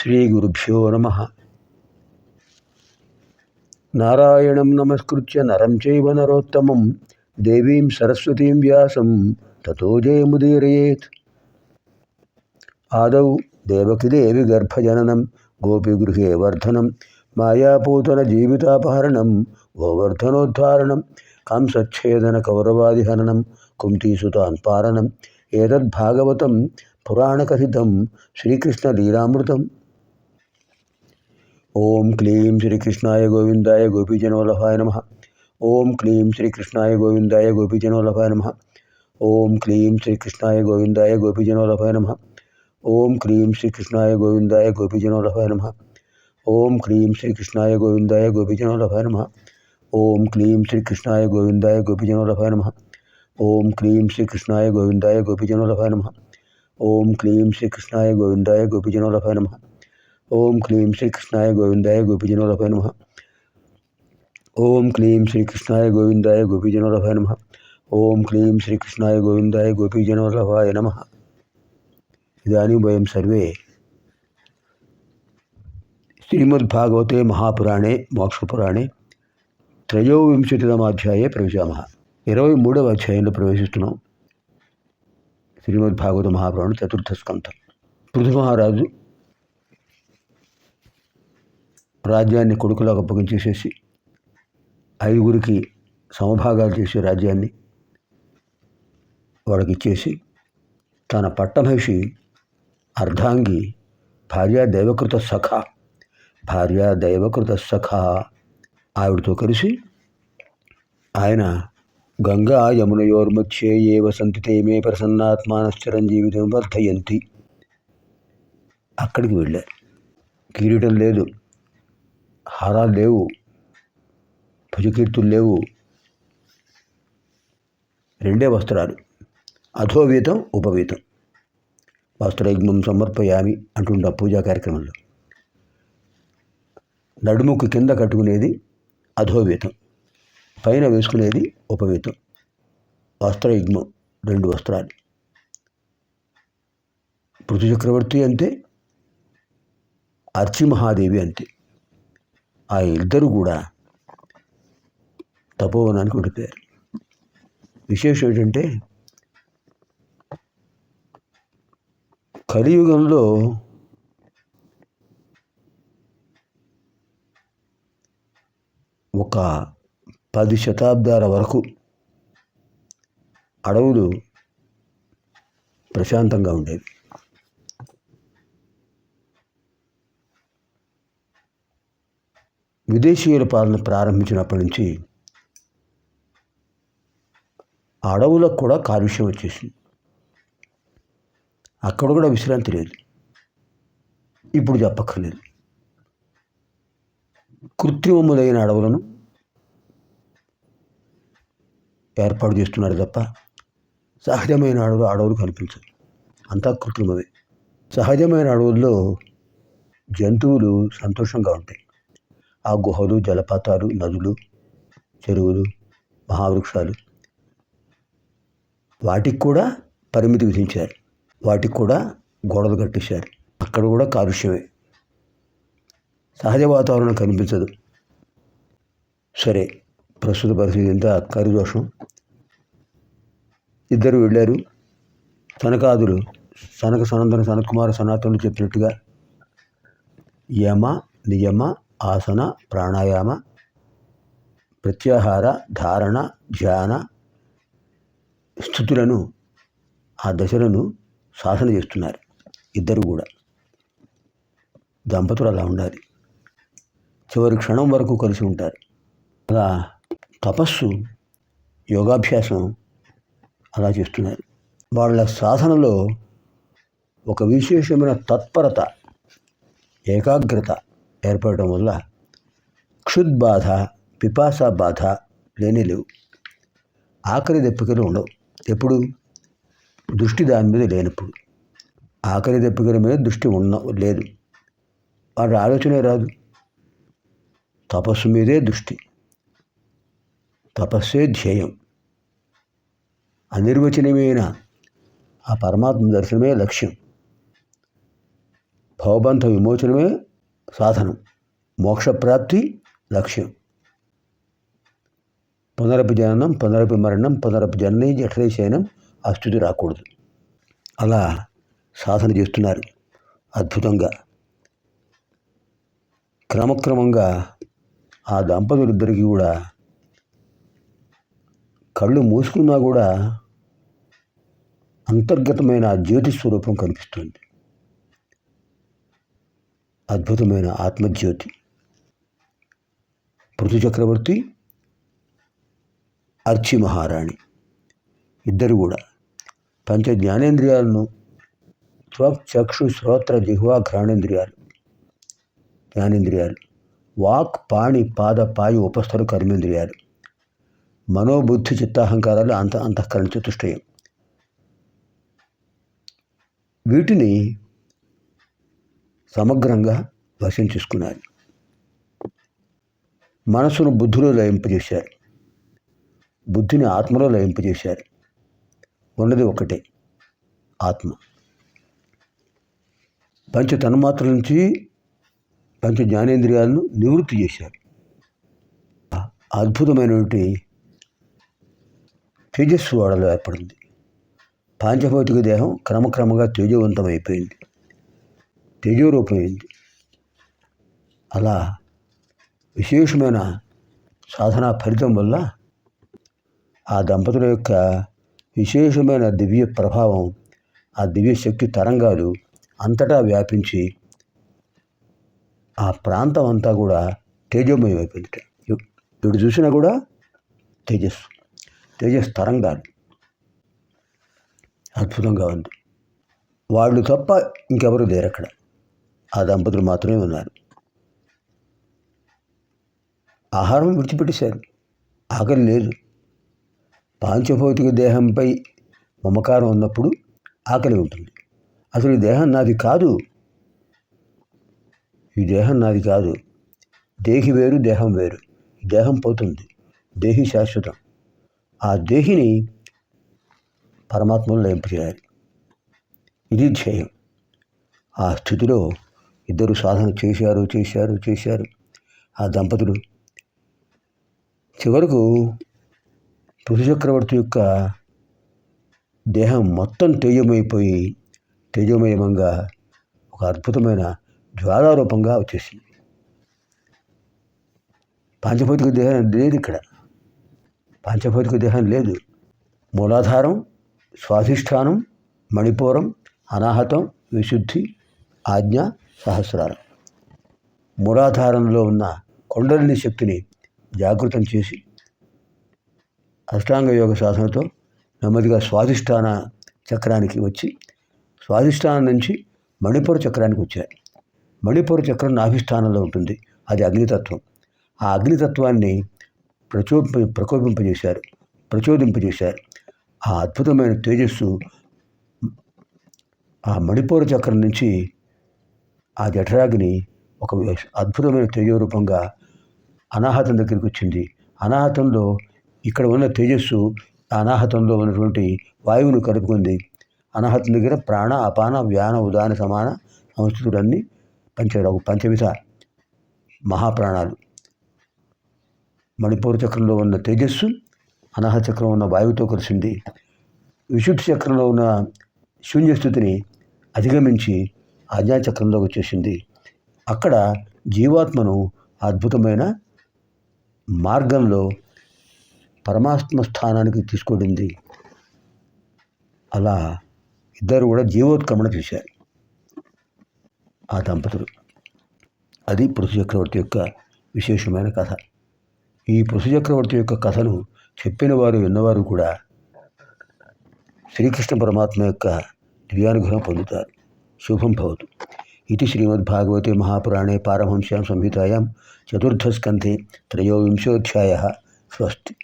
శ్రీగురుభ్యో నమః. నారాయణం నమస్కృత్య నరం చైవ నరోత్తమం దేవీం సరస్వతీం వ్యాసం తతో జయముదీరయేత్. ఆదౌ దేవకిదేవి గర్భజననం గోపిగృహే వర్ధనం మాయాపూతన జీవితాపహరణం గోవర్ధనోద్ధారణం కంసచ్ఛేదన కౌరవాదిహరణం కుంతీసుతాన్ పారణం ఏతద్భాగవతం పురాణకథితం శ్రీకృష్ణలీలామృతం. ఓం క్లీం శ్రీకృష్ణాయ గోవిందాయ గోపీజనవల్లభాయ నమః. ఓం క్లీం శ్రీకృష్ణాయ గోవిందాయ గోపీజనవల్లభాయ నమః. ఓం క్లీం శ్రీకృష్ణాయ గోవిందాయ గోపీజనవల్లభాయ నమః. ఓం క్లీం శ్రీకృష్ణాయ గోవిందాయ గోపీజనవల్లభాయ నమః. ఓం క్లీం శ్రీకృష్ణాయ గోవిందాయ గోపీజనవల్లభాయ నమః. ఓం క్లీం శ్రీకృష్ణాయ గోవిందాయ గోపీజనవల్లభాయ నమః. ఓం క్లీం శ్రీకృష్ణాయ గోవిందాయ గోపీజనవల్లభాయ నమః. ఓం క్లీం శ్రీకృష్ణాయ గోవిందాయ గోపీజనవల్లభాయ నమః. ఓం క్లీం శ్రీకృష్ణాయ గోవిందాయ గోపీజనవల్లభాయ నమః. ఓం క్లీం శ్రీకృష్ణాయ గోవిందాయ గోపీజనవల్లభాయ నమః. ఓం క్లీం శ్రీకృష్ణాయ గోవిందాయ గోపీజనవల్లభాయ నమః. ఇదాनीं वयं सर्वे श्रीमद्भागवते महापुराणे मोक्षपुराणे त्रयोविंशतितमाध्याये प्रविशामः. 23వ అధ్యాయంలో ప్రవేశిస్తున్నాం. శ్రీమద్భాగవత మహాపురాణం చతుర్థ స్కంధం. పృథు మహారాజు రాజ్యాన్ని కొడుకులకు అప్పగించేసేసి 5గురికి సమభాగాలు చేసే రాజ్యాన్ని వాడికి ఇచ్చేసి తన పట్టమహిషి అర్ధాంగి భార్యా దైవకృత సఖ ఆవిడతో కలిసి ఆయన గంగా యమునయోర్మధ్యే ఏ వసంతి తే మే ప్రసన్నాత్మానశ్చరంజీవితం వర్ధయంతి అక్కడికి వెళ్ళారు. కిరీటం లేదు, హారాలు లేవు, భుజకీర్తులు లేవు, 2 వస్త్రాలు, అధోవీతం ఉపవీతం. వస్త్రయజ్ఞం సమర్పయామి అంటుండ పూజా కార్యక్రమంలో నడుముకు కింద కట్టుకునేది అధోవీతం, పైన వేసుకునేది ఉపవీతం. వస్త్రయజ్ఞం 2 వస్త్రాలు. పృథు చక్రవర్తి అంతే, అర్చి మహాదేవి అంతే. ఆ ఇద్దరు కూడా తపోవనానికి వెళ్ళిపోయారు. విశేషం ఏంటంటే కలియుగంలో ఒక 10 శతాబ్దాల వరకు అడవులు ప్రశాంతంగా ఉండేవి. విదేశీయుల పాలన ప్రారంభించినప్పటి నుంచి అడవులకు కూడా కాలుష్యం వచ్చేసింది. అక్కడ కూడా విశ్రాంతి లేదు. ఇప్పుడు చెప్పక్కర్లేదు. కృత్రిమములైన అడవులను ఏర్పాటు చేస్తున్నారు తప్ప సహజమైన అడవులు కనిపించవు. అంతా కృత్రిమమే. సహజమైన అడవుల్లో జంతువులు సంతోషంగా ఉంటాయి. ఆ గుహలు, జలపాతాలు, నదులు, చెరువులు, మహావృక్షాలు, వాటికి కూడా పరిమితి విధించారు. వాటికి కూడా గోడలు కట్టేశారు. అక్కడ కూడా కాలుష్యమే. సహజ వాతావరణం కనిపించదు. సరే, ప్రస్తుత పరిస్థితి ఎంత కరిదోషం. ఇద్దరు వెళ్ళారు. సనకాదులు సనక సనందన సనత్కుమార సనాతనులు చెప్పినట్టుగా యమ నియమ ఆసన ప్రాణాయామ ప్రత్యాహార ధారణ ధ్యాన స్థుతులను, ఆ దశలను సాధన చేస్తున్నారు. ఇద్దరు కూడా దంపతులు అలా ఉండాలి. చివరి క్షణం వరకు కలిసి ఉంటారు. అలా తపస్సు, యోగాభ్యాసం అలా చేస్తున్నారు. వాళ్ళ సాధనలో ఒక విశేషమైన తత్పరత, ఏకాగ్రత ఏర్పడటం వల్ల క్షుద్బాధ, పిపాసా బాధ లేవు. ఆకలి దెప్పికలు ఉండవు. ఎప్పుడు? దృష్టి దాని మీద లేనప్పుడు. ఆకలి దెప్పికల మీద దృష్టి లేదు. వాడి ఆలోచనే రాదు. తపస్సు మీదే దృష్టి. తపస్సే ధ్యేయం. అనిర్వచనీయమైన ఆ పరమాత్మ దర్శనమే లక్ష్యం. భవబంధ విమోచనమే సాధనం, మోక్షప్రాప్తి లక్ష్యం. పునరపి జననం, పునరపి మరణం, పునరపి జననే జఠరే శయనం, ఆ స్థితి రాకూడదు. అలా సాధన చేస్తున్నారు అద్భుతంగా. క్రమక్రమంగా ఆ దంపతులిద్దరికీ కూడా కళ్ళు మూసుకున్నా కూడా అంతర్గతమైన ఆ జ్యోతి స్వరూపం కనిపిస్తుంది. అద్భుతమైన ఆత్మజ్యోతి. పృథు చక్రవర్తి, అర్చి మహారాణి ఇద్దరు కూడా పంచ జ్ఞానేంద్రియాలను త్వక్ చక్షు శ్రోత్ర జిహ్వా ఘ్రాణేంద్రియాలు జ్ఞానేంద్రియాలు, వాక్ పాణి పాద పాయు ఉపస్థలు కర్మేంద్రియాలు, మనోబుద్ధి చిత్తాహంకారాలు అంతఃకరణ చతుష్టయం. వీటిని సమగ్రంగా వశం చేసుకున్నారు. మనసును బుద్ధిలో లయింపజేశారు, బుద్ధిని ఆత్మలో లయింపజేశారు. ఉన్నది ఒకటే ఆత్మ. పంచ తన్మాత్రల నుంచి పంచ జ్ఞానేంద్రియాలను నివృత్తి చేశారు. అద్భుతమైనటువంటి తేజస్సు వాడలో ఏర్పడింది. పాంచభౌతిక దేహం క్రమక్రమంగా తేజవంతమైపోయింది, తేజోరూపమైంది. అలా విశేషమైన సాధనా ఫలితం వల్ల ఆ దంపతుల యొక్క విశేషమైన దివ్య ప్రభావం, ఆ దివ్య శక్తి తరంగాలు అంతటా వ్యాపించి ఆ ప్రాంతం అంతా కూడా తేజోమయం అయిపోయింది. ఇప్పుడు చూసినా కూడా తేజస్ తరంగాలు. అద్భుతంగా ఉంది. వాళ్ళు తప్ప ఇంకెవరు లేరు అక్కడ. ఆ దంపతులు మాత్రమే ఉన్నారు. ఆహారం విడిచిపెట్టేశారు, ఆకలి లేదు. పాంచభౌతిక దేహంపై మమకారం ఉన్నప్పుడు ఆకలి ఉంటుంది. అసలు ఈ దేహం నాది కాదు, ఈ దేహం నాది కాదు. దేహి వేరు, దేహం వేరు. ఈ దేహం పోతుంది, దేహి శాశ్వతం. ఆ దేహిని పరమాత్మలో లయింపజేయాలి. ఇది ధ్యేయం. ఆ స్థితిలో ఇద్దరు సాధన చేశారు. ఆ దంపతులు చివరకు పృథు చక్రవర్తి యొక్క దేహం మొత్తం తేజోమయంగా ఒక అద్భుతమైన జ్వాలారూపంగా వచ్చేసింది. పాంచభౌతిక దేహం లేదు ఇక్కడ. పాంచభౌతిక దేహం లేదు. మూలాధారం, స్వాధిష్టానం, మణిపూరం, అనాహతం, విశుద్ధి, ఆజ్ఞ, సహస్రారం. మూలాధారంలో ఉన్న కుండలిని శక్తిని జాగృతం చేసి అష్టాంగ యోగ సాధనతో నెమ్మదిగా స్వాధిష్టాన చక్రానికి వచ్చి, స్వాధిష్టానం నుంచి మణిపూర చక్రానికి వచ్చారు. మణిపూర చక్రం నాభిస్థానంలో ఉంటుంది. అది అగ్నితత్వం. ఆ అగ్నితత్వాన్ని ప్రచోదింపజేశారు. ఆ అద్భుతమైన తేజస్సు ఆ మణిపూర చక్రం నుంచి ఆ జఠరాగ్ని ఒక అద్భుతమైన తేజోరూపంగా అనాహతం దగ్గరికి వచ్చింది. అనాహతంలో ఇక్కడ ఉన్న తేజస్సు అనాహతంలో ఉన్నటువంటి వాయువును కలుపుకుంది. అనాహతం దగ్గర ప్రాణ, అపాన, వ్యాన, ఉదాన, సమాన సంస్థుతులన్నీ పంచవిధ మహాప్రాణాలు. మణిపూర చక్రంలో ఉన్న తేజస్సు అనాహత చక్రం ఉన్న వాయువుతో కలిసింది. విశుద్ధి చక్రంలో ఉన్న శూన్యస్థితిని అధిగమించి ఆజ్ఞాచక్రంలోకి వచ్చేసింది. అక్కడ జీవాత్మను అద్భుతమైన మార్గంలో పరమాత్మ స్థానానికి తీసుకొడింది. అలా ఇద్దరు కూడా జీవోత్క్రమణ చేశారు ఆ దంపతులు. అది పృథు చక్రవర్తి యొక్క విశేషమైన కథ. ఈ పృథు చక్రవర్తి యొక్క కథను చెప్పిన వారు, విన్నవారు కూడా శ్రీకృష్ణ పరమాత్మ యొక్క దివ్యానుగ్రహం పొందుతారు. శుభం భవతు. ఇది శ్రీమద్భాగవతే మహాపురాణే పారమహంస్యాం సంహితాయాం చతుర్థస్కంధే త్రయోవింశోధ్యాయः. స్వస్తి.